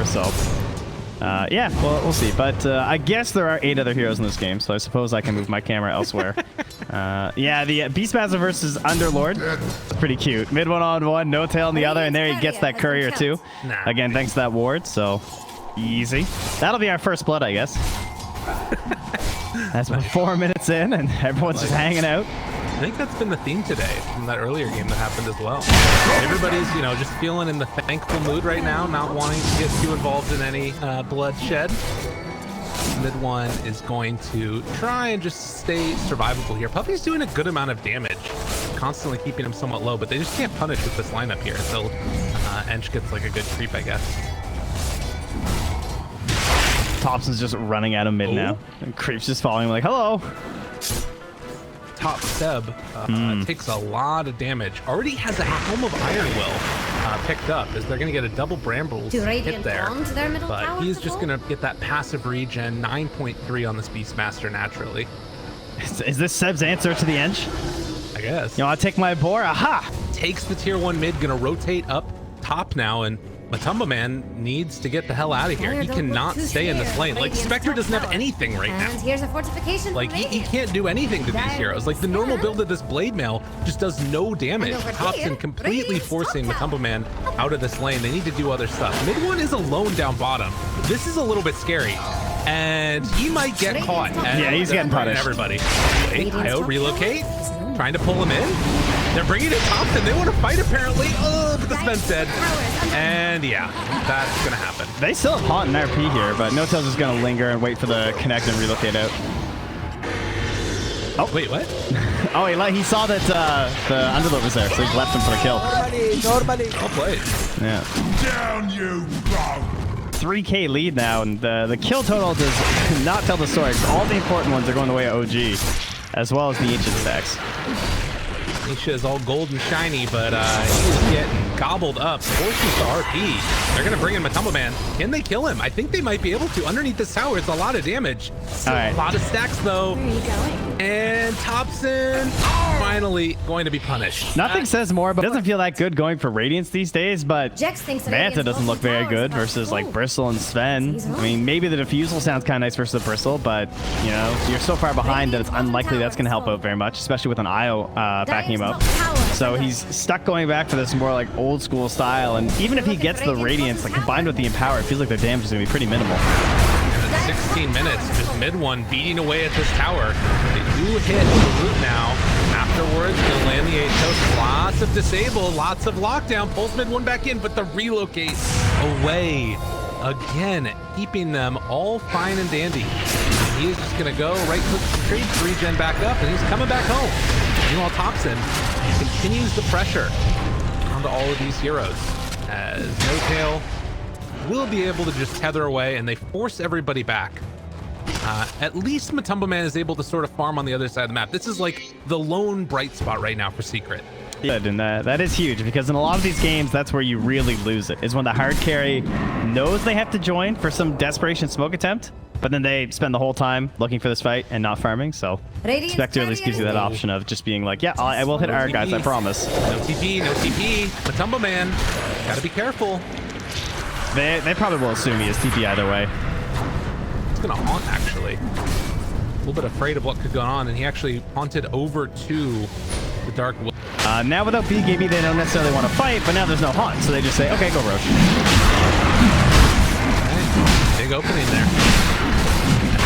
whatever. So yeah, well, we'll see. But I guess there are 8 other heroes in this game, so I suppose I can move my camera elsewhere. Yeah, the Beastmaster versus Underlord. Pretty cute. Mid one on one, no tail on the other, and there he gets that courier too. Again, thanks to that ward, so easy. That'll be our first blood, I guess. That's about 4 minutes in, and everyone's just hanging out. I think that's been the theme today from that earlier game that happened as well. Everybody's, you know, just feeling in the thankful mood right now, not wanting to get too involved in any bloodshed. Mid one is going to try and just stay survivable here. Puppy's doing a good amount of damage, constantly keeping him somewhat low, but they just can't punish with this lineup here until Ench gets like a good creep, I guess. Thompson's just running at him mid now, and Creep's just following him like, hello. Top Seb takes a lot of damage. Already has a Helm of Iron Will picked up, as they're going to get a double Brambles hit there. But he's just going to get that passive regen, 9.3 on this Beastmaster naturally. Is this Seb's answer to the Ench? I guess. You want to take my boar? Aha! Takes the tier 1 mid, going to rotate up top now, and Matumba Man needs to get the hell out of here. He cannot stay in this lane. Like, Spectre doesn't have anything right now. Here's a fortification. Like, he can't do anything to these heroes. Like, the normal build of this Blade Mail just does no damage. Thompson completely forcing Matumba Man out of this lane. They need to do other stuff. Mid one is alone down bottom. This is a little bit scary. And he might get caught. Yeah, he's getting punished. Everybody. Wait, IO relocate. Trying to pull him in. They're bringing in Thompson. They want to fight, apparently. Oh, but this man's dead. And yeah, that's going to happen. They still have Haunt and RP here, but No Tail's just going to linger and wait for the connect and relocate out. Oh, wait, what? Oh, he saw that the Underlord was there, so he left him for the kill. Normally. Well played. Yeah. Down you go. 3K lead now, and the kill total does not tell the story. All the important ones are going the way of OG, as well as the ancient stacks. Nisha is all gold and shiny, but he is getting gobbled up. Forces to RP. They're going to bring in Matumba Man. Can they kill him? I think they might be able to. Underneath this tower, it's a lot of damage. Still a lot of stacks, though. Where are you going? And Thompson finally going to be punished. Nothing says more, but it doesn't feel that good going for Radiance these days, but Jex thinks Manta doesn't look very good versus like Bristle and Sven. I mean, maybe the Diffusal sounds kind of nice versus the Bristle, but you know, you're so far behind that it's unlikely that's going to help out very much, especially with an IO backing him up. So he's stuck going back for this more like old school style, and even if he gets the Radiance, like combined with the Empower, it feels like their damage is going to be pretty minimal. 16 minutes, just mid one beating away at this tower. They do hit the root now. Afterwards, they'll land the Atos. Lots of disable, lots of lockdown. Pulls mid one back in, but the relocate away again, keeping them all fine and dandy. He is just gonna go right click the tree, regen back up, and he's coming back home. Meanwhile, Thompson continues the pressure onto all of these heroes as No Tail will be able to just tether away, and they force everybody back. At least Matumba Man is able to sort of farm on the other side of the map. This is like the lone bright spot right now for Secret. Good, and that is huge, because in a lot of these games, that's where you really lose it, is when the hard carry knows they have to join for some desperation smoke attempt, but then they spend the whole time looking for this fight and not farming. So Spectre at least gives you that option of just being like, yeah, I will hit our guys, I promise. No TP, no TP. Matumba Man, gotta be careful. They probably will assume he is TP either way. It's gonna haunt, actually. A little bit afraid of what could go on, and he actually haunted over to the Dark Will. Now without BKB, they don't necessarily want to fight, but now there's no haunt, so they just say, okay, go Roche. Okay. Big opening there.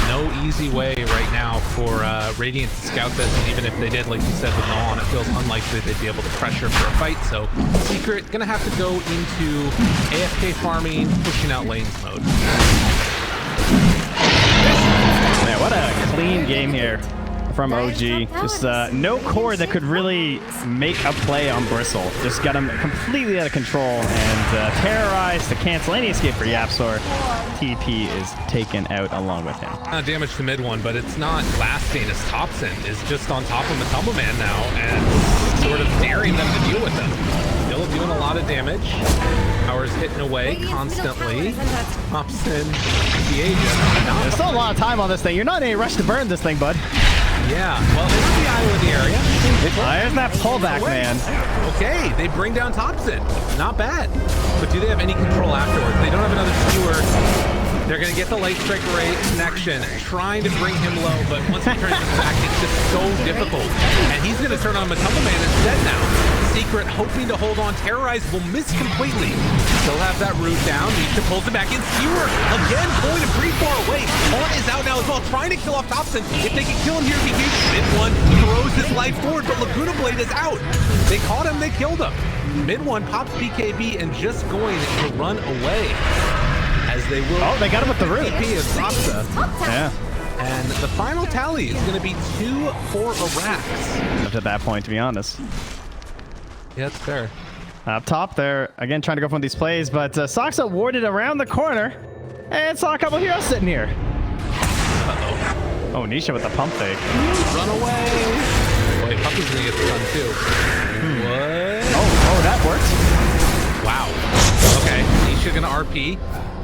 No easy way right now for Radiant to scout this, and even if they did, like you said, with no on, it feels unlikely they'd be able to pressure for a fight. So Secret gonna have to go into AFK farming, pushing out lanes mode. Man, what a clean game here from OG. Just no core that could really make a play on Bristle. Just got him completely out of control and terrorized to cancel any escape for Yapsor. TP is taken out along with him. Damage to mid one, but it's not lasting as Thompson is just on top of Matumba Man now and sort of daring them to deal with him. Still doing a lot of damage. Power's hitting away constantly. Thompson, the agent. There's still a lot of time on this thing. You're not in a rush to burn this thing, bud. Yeah, well, there's the Io in the area. There's that pullback, man. Okay, they bring down Thompson. Not bad. But do they have any control afterwards? They don't have another skewer. They're going to get the late strike rate connection, trying to bring him low, but once he turns his back, it's just so difficult. And he's going to turn on Matuma Man instead now. Secret, hoping to hold on. Terrorize will miss completely. Still have that root down. Nisha pulls it back in. Skewer, again, going to pretty far away. On is out now as well, trying to kill off Thompson. If they can kill him here, it'd be huge. Mid-1 throws his life forward, but Laguna Blade is out. They caught him, they killed him. Mid-1 pops BKB and just going to run away. As they will. Oh, they got him with the root. Yeah. And the final tally is going to be 2 for Arax. Up to that point, to be honest. Yeah, it's fair. Up top there, again, trying to go for one of these plays, but Soxa warded around the corner and saw a couple heroes sitting here. Uh-oh. Oh, Nisha with the pump fake. Run away. Wait, Puppy's going to get the stun too. What? Oh, that works. Wow. Okay, Nisha going to RP.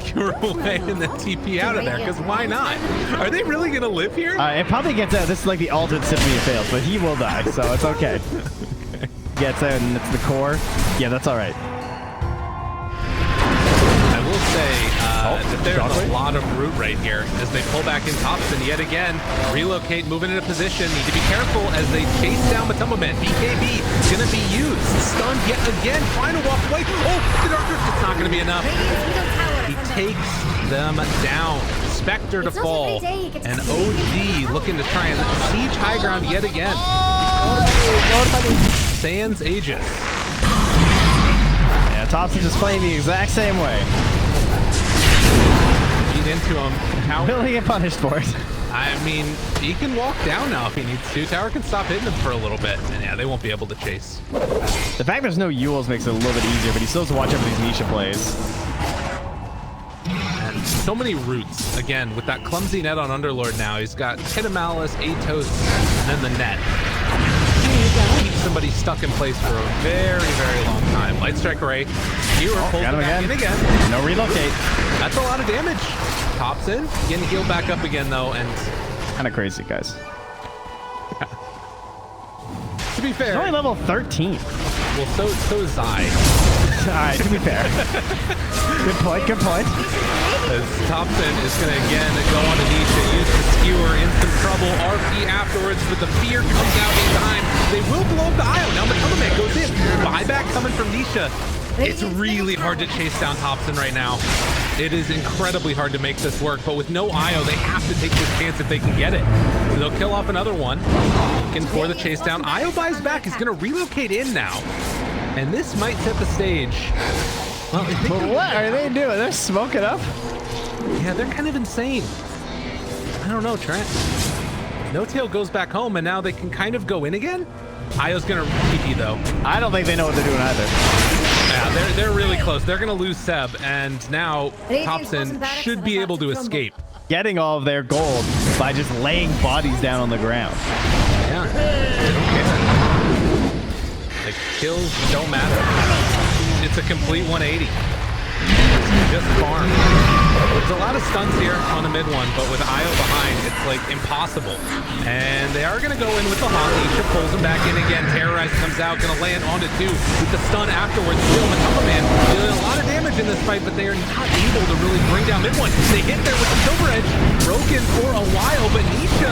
Cure away and then TP out of there, because why not? Are they really going to live here? It probably gets out. This is like the ultimate Symphony of Fails, but he will die, so it's okay. Okay. Gets out and it's the core. Yeah, that's all right. I will say that there's a lot of root right here as they pull back in Thompson yet again. Relocate, moving into position. Need to be careful as they chase down Matuma Man. BKB going to be used. Stunned yet again, trying to walk away. Oh, the Dark Drift, it's not going to be enough. He takes them down. Spectre to fall. And OG looking to try and siege high ground yet again. Sans Aegis. Yeah, Thompson's just playing the exact same way. Beat into him. Tower. Will he get punished for it? I mean, he can walk down now if he needs to. Tower can stop hitting him for a little bit. And yeah, they won't be able to chase. The fact there's no Yules makes it a little bit easier, but he still has to watch out for these Nisha plays. And so many roots. Again, with that clumsy net on Underlord now, he's got Kid of Malice, Atos, and then the net. Keep somebody stuck in place for a very, very long time. Light Strike Array. Skewer pulls him back in again. No relocate. That's a lot of damage. Pops in. Getting healed back up again, though, and... Kind of crazy, guys. To be fair... He's only level 13. Well, so is Zai. Alright, to be fair. Good point, good point. As Thompson is going to again go on to Nisha, use the skewer in some trouble. RP afterwards, but the fear comes out in time. They will blow up the Io. Now Matuma Man goes in. Buyback coming from Nisha. It's really hard to chase down Thompson right now. It is incredibly hard to make this work, but with no Io, they have to take this chance if they can get it. So they'll kill off another one. Looking for the chase down. Io buys back. He's going to relocate in now. And this might set the stage. Well, But what are they doing? They're smoking up? Yeah, they're kind of insane. I don't know, Trent. No Tail goes back home, and now they can kind of go in again? Io's going to TP, though. I don't think they know what they're doing either. Yeah, they're really close. They're going to lose Seb, and now Thompson should be able to escape. Getting all of their gold by just laying bodies down on the ground. Yeah, they don't care. Like, kills don't matter. It's a complete 180. Just farm. There's a lot of stunts here on the mid one, but with Io behind, it's like impossible. And they are going to go in with the Hawk. Nisha pulls him back in again. Terrorize comes out, going to land onto 2 with the stun afterwards. Still, Matuma Man dealing a lot of damage in this fight, but they are not able to really bring down mid one. They hit there with the Silver Edge, broken for a while, but Nisha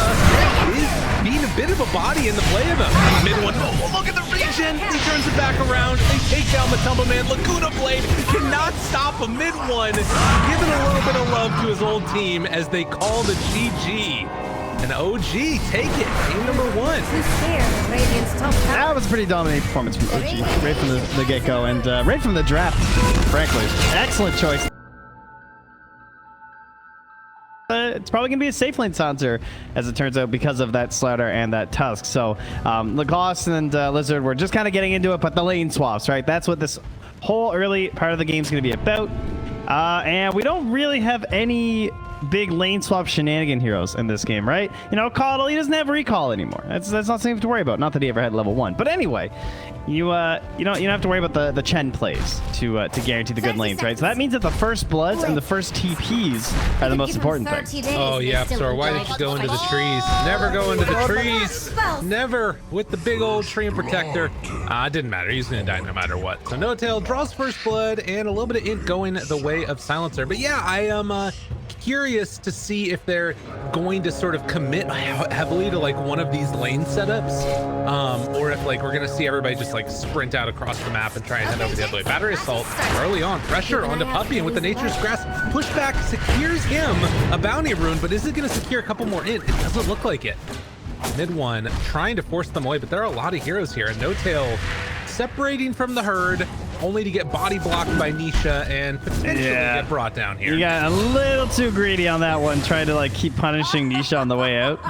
is being a bit of a body in the play of him. Mid one, oh, look at the regen. He turns it back around. They take down Matuma Man. Laguna Blade cannot stop a mid one. Giving a little bit of love to his old team as they call the GG. And OG, take it. Game number 1. That was a pretty dominating performance from OG. Right from the get-go and right from the draft, frankly. Excellent choice. It's probably going to be a safe lane silencer, as it turns out, because of that Slaughter and that Tusk. So, Lagoss and Lizard were just kind of getting into it, but the lane swaps, right? That's what this whole early part of the game is going to be about. And we don't really have any big lane swap shenanigan heroes in this game, right? You know, Caudle, he doesn't have recall anymore. That's not something to worry about. Not that he ever had level 1. But anyway, you don't have to worry about the Chen plays to guarantee the good lanes, right? So that means that the first bloods and the first TPs are the most important thing. Oh yeah, Sora, why did you go into the trees? Never go into the trees. Never with the big old tree and protector. It didn't matter. He's gonna die no matter what. So No Tail draws first blood and a little bit of int going the way of Silencer. But yeah, I am curious to see if they're going to sort of commit heavily to like one of these lane setups, or if like we're gonna see everybody just like sprint out across the map and try and head over the other way. Battery assault early on, pressure onto Puppy, and with the Nature's Grasp, pushback secures him a bounty rune, but is it gonna secure a couple more int? It doesn't look like it. Mid one trying to force them away, but there are a lot of heroes here, and No Tail separating from the herd, only to get body blocked by Nisha and potentially get brought down here. You got a little too greedy on that one, trying to like keep punishing Nisha on the way out.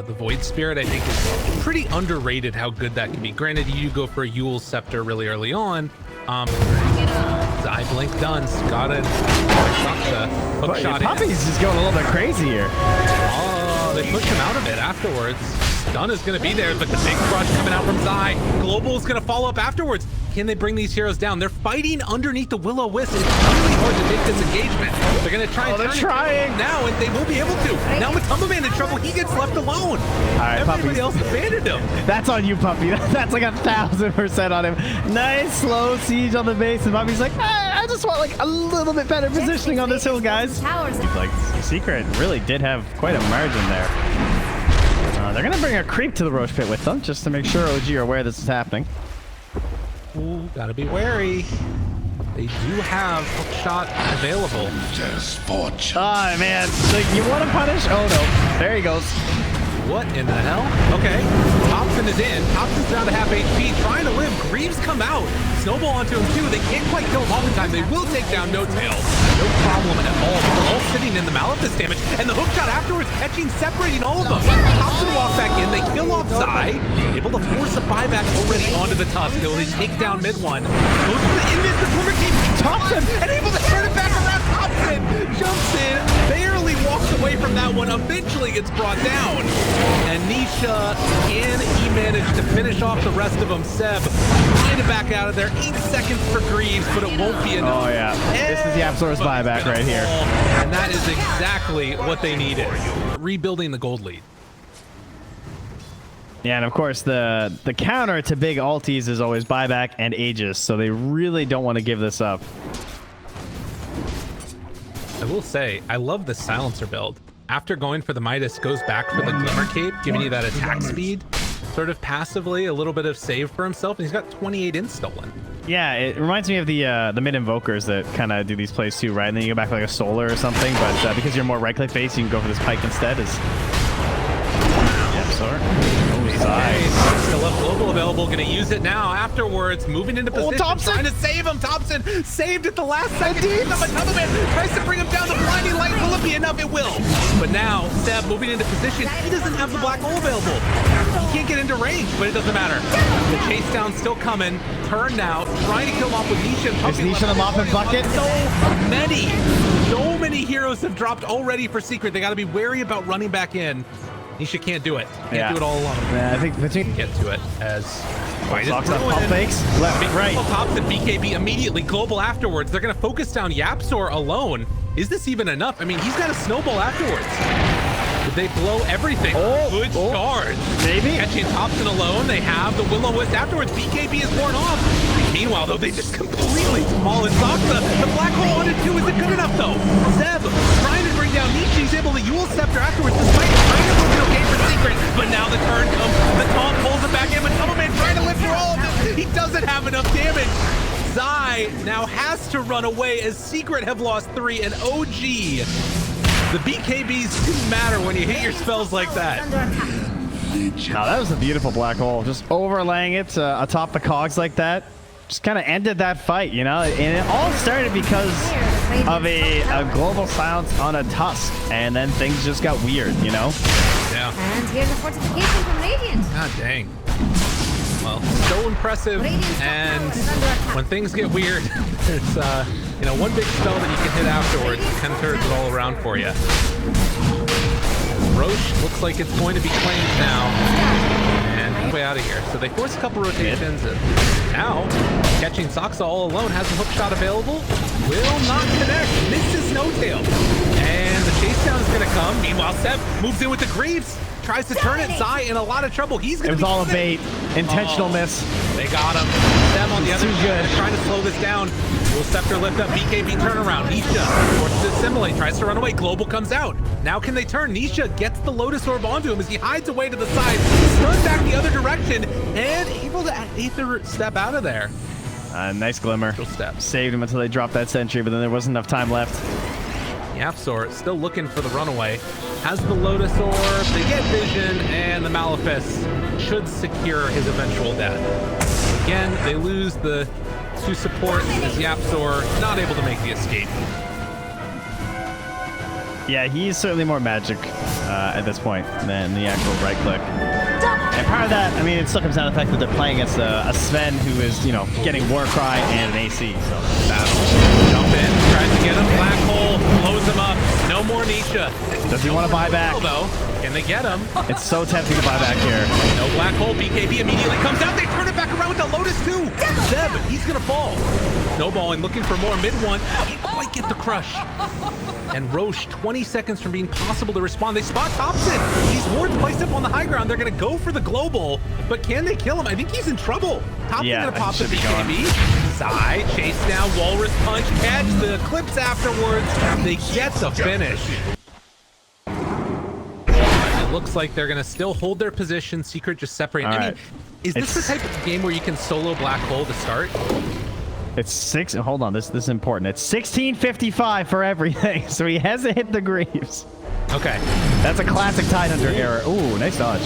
The Void Spirit, I think, is pretty underrated how good that can be. Granted, you go for a Yule Scepter really early on. Eye blink done. Got it. Hook shot in. Puppy's just going a little bit crazy here. Oh, they pushed him out of it afterwards. Stun is going to be there, but the big crush coming out from Zai. Global is going to follow up afterwards. Can they bring these heroes down? They're fighting underneath the Will-O-Wisp. It's really hard to take this engagement. They're going to try and trying now, and they will be able to. Now Matumba Man in trouble. He gets left alone. All right, everybody else abandoned him. That's on you, Puppy. That's like 1,000% on him. Nice slow siege on the base, and Puppy's like, I just want like a little bit better positioning on this hill, guys. Like Secret really did have quite a margin there. They're gonna bring a creep to the Roche pit with them just to make sure OG are aware this is happening. Ooh, gotta be wary. They do have hook shot available. Oh man, like you want to punish? Oh no, there he goes. What in the hell? Okay, Thompson is in. Thompson's down to half HP, trying to live. Greaves come out. Snowball onto him too. They can't quite kill him all the time. They will take down No Tail. No problem at all. They're all sitting in the Maleficus damage, and the hook shot afterwards catching, separating all of them. Thompson walk back in. They kill off Zai. Able to force a buyback already onto the Tusk. They'll take down mid one. Goes for the invis, the swimmer keeps Thompson, and able to turn it back around. Thompson jumps in, barely walks away from that one. Eventually gets brought down. And Nisha, can he manage to finish off the rest of them? Seb trying to back out of there. 8 seconds for Greaves, but it won't be enough. Oh yeah, this is the Absol's buyback right here. And that is exactly what they needed. Rebuilding the gold lead. Yeah, and of course the counter to big ultis is always buyback and Aegis, so they really don't want to give this up. I will say, I love the Silencer build. After going for the Midas, goes back for the Glimmer Cape, giving you that attack speed, sort of passively, a little bit of save for himself, and he's got 28 int stolen. Yeah, it reminds me of the mid invokers that kind of do these plays too, right? And then you go back like a solar or something, but because you're more right click based, you can go for this pike instead. Yep, Sora. Nice. Still have global available. Gonna use it now. Afterwards, moving into position, trying to save him. Thompson saved at the last second. Another man tries to bring him down. The blinding light. Will it be enough? It will. But now Seb moving into position. He doesn't have the black hole available. He can't get into range, but it doesn't matter. The chase down's still coming. Turn now, trying to kill him off with Nisha. Is Nisha the mop and bucket? So many heroes have dropped already for Secret. They got to be wary about running back in. Nisha can't do it. Can't do it all alone. Yeah, I think between get to it as Fox up pump fakes left, right. Thompson, BKB immediately global afterwards. They're gonna focus down Yapsor alone. Is this even enough? I mean, he's got a snowball afterwards. Did they blow everything? Good charge. Maybe. Catching Thompson alone. They have the Will-O-Wisp afterwards. BKB is worn off. Meanwhile, though, they just completely demolished Soxa. The black hole on it too. Is it good enough, though? Zeb trying to bring down Nietzsche. He's able to Yule Scepter afterwards. Despite kind of looking okay for Secret. But now the turn comes. The taunt pulls it back in. But Tumbleman trying to live through all of this. He doesn't have enough damage. Zai now has to run away as Secret have lost 3 and OG. The BKBs didn't matter when you hit your spells like that. Now that was a beautiful black hole. Just overlaying it atop the cogs like that. Just kind of ended that fight, you know? And it all started because of a global silence on a Tusk. And then things just got weird, you know? Yeah. And here's a fortification from Radiant. God dang. Well, so impressive. And when things get weird, it's you know, one big spell that you can hit afterwards kind of turns it all around for you. Roche looks like it's going to be claimed now. And halfway out of here. So they force a couple rotations. And now, catching Soxa all alone, has a hook shot available. Will not connect. Misses No Tail. And the chase down is going to come. Meanwhile, Seb moves in with the Greaves. Tries to turn it. Zai in a lot of trouble. He's going to be... It was all a bait. Intentional miss. They got him. Seb on the other side, trying to slow this down. Will Scepter lift up? BKB turnaround. Nisha forces to assimilate. Tries to run away. Global comes out. Now can they turn? Nisha gets the Lotus Orb onto him as he hides away to the side. Stunned back the other direction. And able to Aether step out of there. Nice glimmer. Step. Saved him until they dropped that sentry, but then there wasn't enough time left. Yapzor still looking for the runaway. Has the Lotus Orb, they get vision, and the Malefice should secure his eventual death. Again, they lose the two supports as Yapzor not able to make the escape. Yeah, he's certainly more magic at this point than the actual right click. And part of that, I mean, it still comes down to the fact that they're playing against a Sven who is, you know, getting Warcry and an AC. So Battle. Jump in, tries to get him. Black hole, blows him up. No more Nisha. Does he want to buy back? Though, can they get him? It's so tempting to buy back here. No black hole. BKB immediately comes out. They turn it back around with the Lotus too. Zeb, he's gonna fall. Snowballing, looking for more. Mid one. Can't quite get the crush. And Roche, 20 seconds from being possible to respond. They spot Thompson. These wards placed up on the high ground. They're going to go for the global, but can they kill him? I think he's in trouble. Thompson going to pop the BKB. Zai, chase down, Walrus punch, catch the clips afterwards. They get the finish. It looks like they're going to still hold their position. Secret just separating. I mean, is this the type of game where you can solo Black Hole to start? It's six. Hold on, this is important. It's 1655 for everything, so he hasn't hit the Greaves. Okay. That's a classic Tidehunter error. Ooh, nice dodge.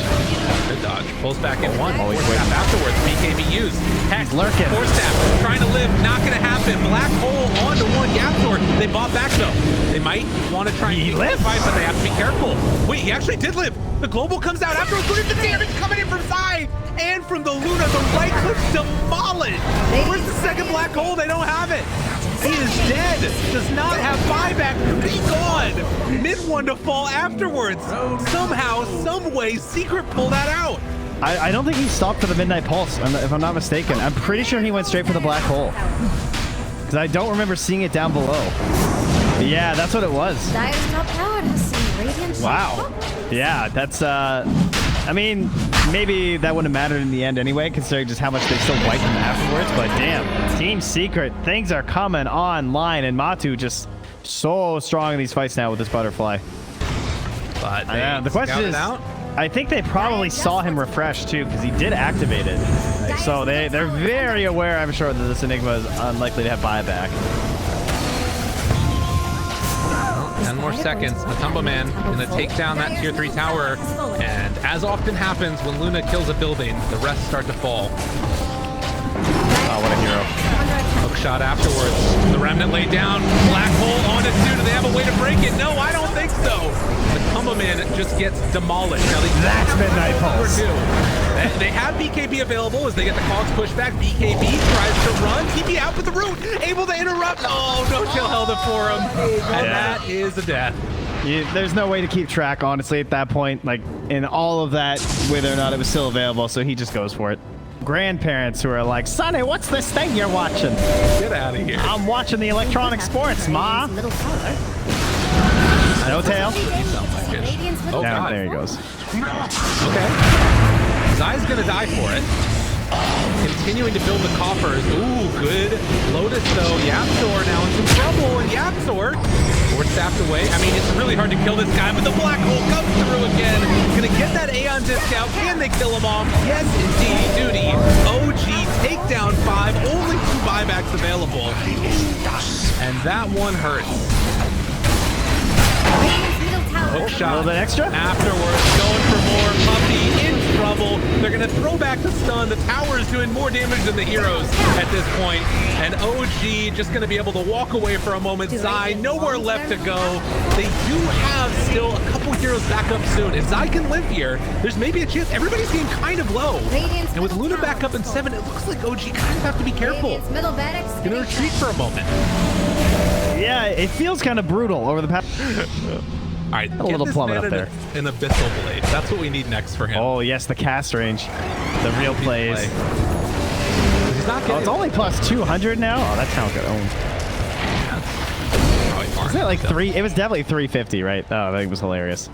Good dodge. Pulls back in one. Always Force staff afterwards. BKB used. Hex. He's lurking. Force staff. Trying to live. Not going to happen. Black hole onto one. Yapzor. They bought back though. They might want to try and He lived, fight, but they have to be careful. Wait, he actually did live. The global comes out afterwards. Look at the damage coming in from Zai and from the Luna. The right click's demolished. Where's the second black hole? They don't have it. He is dead. Does not have buyback. Be gone. Mid one to fall afterwards. Somehow, some way, Secret pulled that out. I don't think he stopped for the Midnight Pulse, if I'm not mistaken. I'm pretty sure he went straight for the black hole. Because I don't remember seeing it down below. But yeah, that's what it was. Dire's top tower has some radiant. Wow. Yeah, that's, I mean, maybe that wouldn't have mattered in the end anyway, considering just how much they still wiped him afterwards. But damn, Team Secret, things are coming online, and Matu just so strong in these fights now with this butterfly. But the question is, I think they probably saw him refresh too, because he did activate it. So they're very aware, I'm sure, that this Enigma is unlikely to have buyback. 10 more seconds. Matumba Man gonna take down that tier 3 tower, and as often happens when Luna kills a building, the rest start to fall. Oh, what a hero. Hook shot afterwards. The remnant laid down. Black hole on it too. Do they have a way to break it? No, I don't think so. Matumba Man just gets demolished. Now That's Midnight Pulse. They have BKB available as they get the cogs pushed back. BKB tries to run. TP out with the root. Able to interrupt. Oh, No Tail held it for him. And that is a death. There's no way to keep track, honestly, at that point. Like, in all of that, whether or not it was still available, so he just goes for it. Grandparents who are like, Sonny, what's this thing you're watching? Get out of here. I'm watching the electronic sports, Ma. No Tail. Oh, Down, God. there he goes. Okay. Zai's gonna die for it. Continuing to build the coffers. Ooh, good. Lotus, though. Yapzor now in some trouble, and Yapzor staffed away. I mean, it's really hard to kill this guy, but the black hole comes through again. Gonna get that Aeon discount. Can they kill him off? Yes, indeed. Duty. OG takedown 5. Only 2 buybacks available. And that one hurts. Hook shot. A little bit extra? Afterwards, going for more. Puppy in trouble. They're going to throw back the stun. The tower is doing more damage than the heroes at this point. And OG just going to be able to walk away for a moment. Zai, nowhere left to go. They do have still a couple heroes back up soon. If Zai can live here, there's maybe a chance. Everybody's getting kind of low. And with Luna back up in 7, it looks like OG kind of have to be careful. Gonna retreat for a moment. Yeah, it feels kind of brutal over the past... All right, A little this plummet man up there. An abyssal blade. That's what we need next for him. Oh, yes, the cast range. The real plays. He's not Oh, getting it's only plus 200 now? Oh, that's how good owned. Isn't it like 3? It was definitely 350, right? Oh, that was hilarious.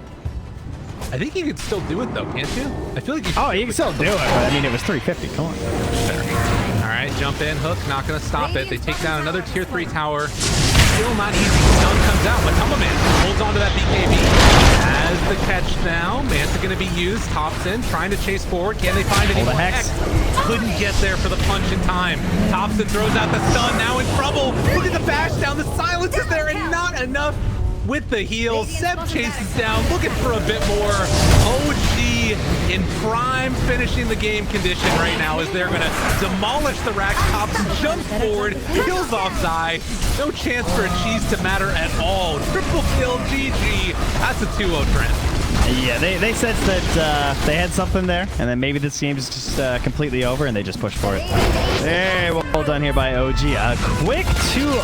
I think you could still do it, though, can't you? I feel like you Oh, you can still do it, but I mean, it was 350. Come on. All right, jump in, hook, not going to stop it. They take down another tier 3 tower. Still not easy. Stun comes out, but Man holds on to that BKB. Has the catch now. Manta going to be used. Tops in, trying to chase forward. Can they find any more Hex? Couldn't get there for the punch in time. Thompson throws out the stun, now in trouble. Look at the bash down. The silence is there and not enough with the heal. Seb chases down, looking for a bit more. OG in prime finishing the game condition right now as they're going to demolish the rack. Thompson jumps forward, kills off Zai. No chance for a cheese to matter at all. Triple kill, GG. That's a 2-0 trend. Yeah, they said that they had something there, and then maybe this game is just completely over, and they just pushed for it. Hey, well done here by OG. A quick 2-0.